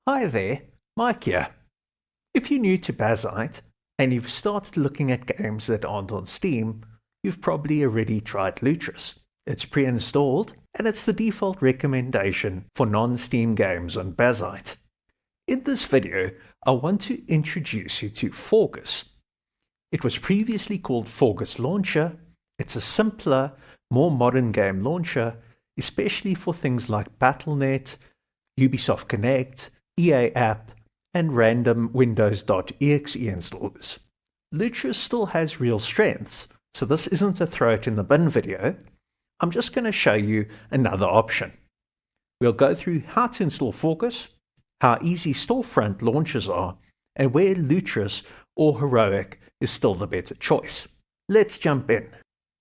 Hi there, Mike here. If you're new to Bazzite and you've started looking at games that aren't on Steam, you've probably already tried Lutris. It's pre-installed and it's the default recommendation for non-Steam games on Bazzite. In this video, I want to introduce you to Faugus. It was previously called Faugus Launcher. It's a simpler, more modern game launcher, especially for things like Battle.net, Ubisoft Connect, EA App, and random Windows.exe installers. Lutris still has real strengths, so this isn't a throw it in the bin video. I'm just going to show you another option. We'll go through how to install Faugus, how easy Storefront launchers are, and where Lutris or Heroic is still the better choice. Let's jump in.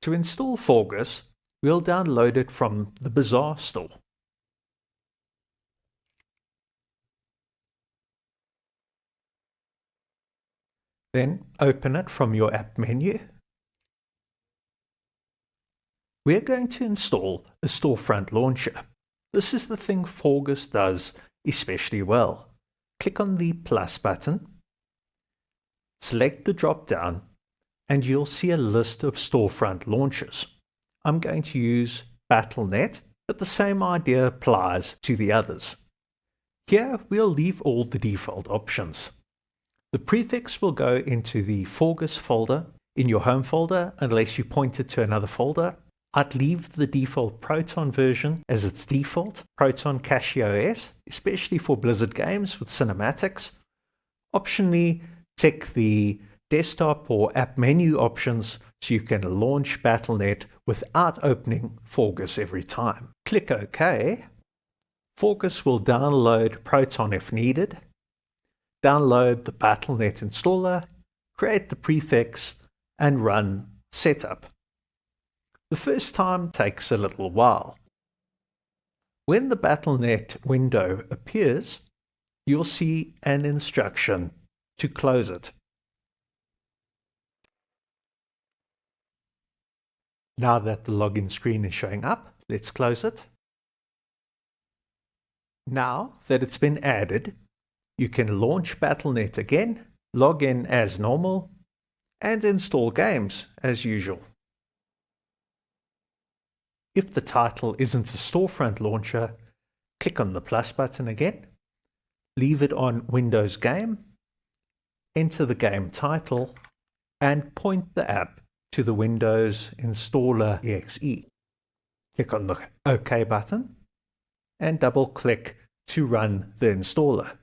To install Faugus, we'll download it from the Bazaar store. Then open it from your app menu. We're going to install a Storefront launcher. This is the thing Faugus does especially well. Click on the plus button, select the drop down, and you'll see a list of Storefront launchers. I'm going to use Battle.net, but the same idea applies to the others. Here we'll leave all the default options. The prefix will go into the Faugus folder in your home folder unless you point it to another folder. I'd leave the default Proton version as its default, Proton Cache OS, especially for Blizzard games with cinematics. Optionally, tick the desktop or app menu options so you can launch Battle.net without opening Faugus every time. Click OK. Faugus will download Proton if needed. Download the Battle.net installer, create the prefix, and run setup. The first time takes a little while. When the Battle.net window appears, you'll see an instruction to close it. Now that the login screen is showing up, let's close it. Now that it's been added, you can launch Battle.net again, log in as normal, and install games as usual. If the title isn't a Storefront launcher, click on the plus button again, leave it on Windows Game, enter the game title, and point the app to the Windows Installer exe. Click on the OK button, and double-click to run the installer.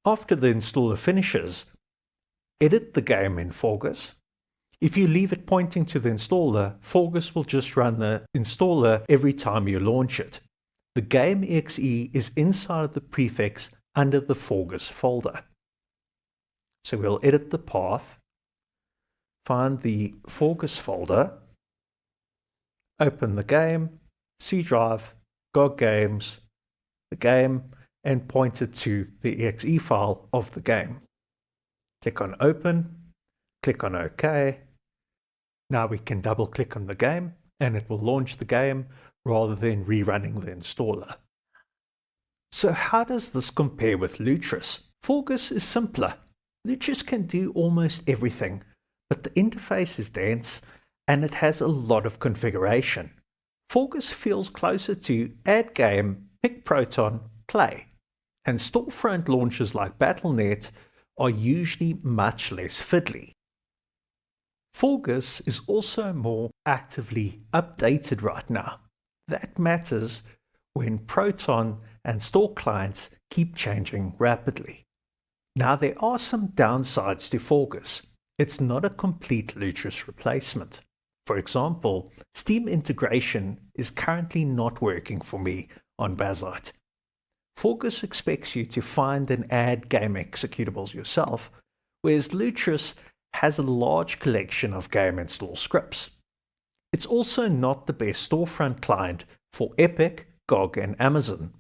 After the installer finishes, edit the game in Faugus. If you leave it pointing to the installer, Faugus will just run the installer every time you launch it. The game exe is inside the prefix under the Faugus folder. So we'll edit the path, find the Faugus folder, open the game, C drive, GOG games, the game, and point it to the exe file of the game. Click on Open, click on OK. Now we can double click on the game and it will launch the game rather than rerunning the installer. So how does this compare with Lutris? Faugus is simpler. Lutris can do almost everything, but the interface is dense and it has a lot of configuration. Faugus feels closer to add game, pick Proton, play. And Storefront launchers like Battle.net are usually much less fiddly. Faugus is also more actively updated right now. That matters when Proton and Store clients keep changing rapidly. Now there are some downsides to Faugus. It's not a complete Lutris replacement. For example, Steam integration is currently not working for me on Bazzite. Faugus expects you to find and add game executables yourself, whereas Lutris has a large collection of game install scripts. It's also not the best Storefront client for Epic, GOG, and Amazon.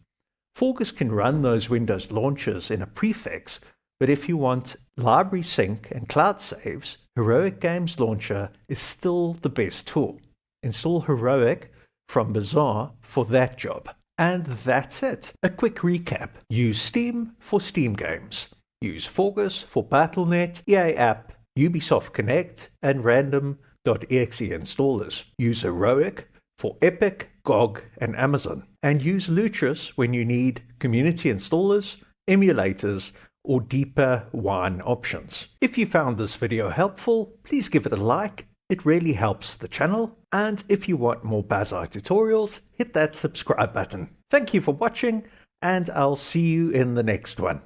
Faugus can run those Windows launchers in a prefix, but if you want library sync and cloud saves, Heroic Games Launcher is still the best tool. Install Heroic from Bazaar for that job. And that's it. A quick recap. Use Steam for Steam games. Use Faugus for Battle.net, EA App, Ubisoft Connect, and random.exe installers. Use Heroic for Epic, GOG, and Amazon. And use Lutris when you need community installers, emulators, or deeper wine options. If you found this video helpful, please give it a like. It really helps the channel. And if you want more Bazzite tutorials, hit that subscribe button. Thank you for watching, and I'll see you in the next one.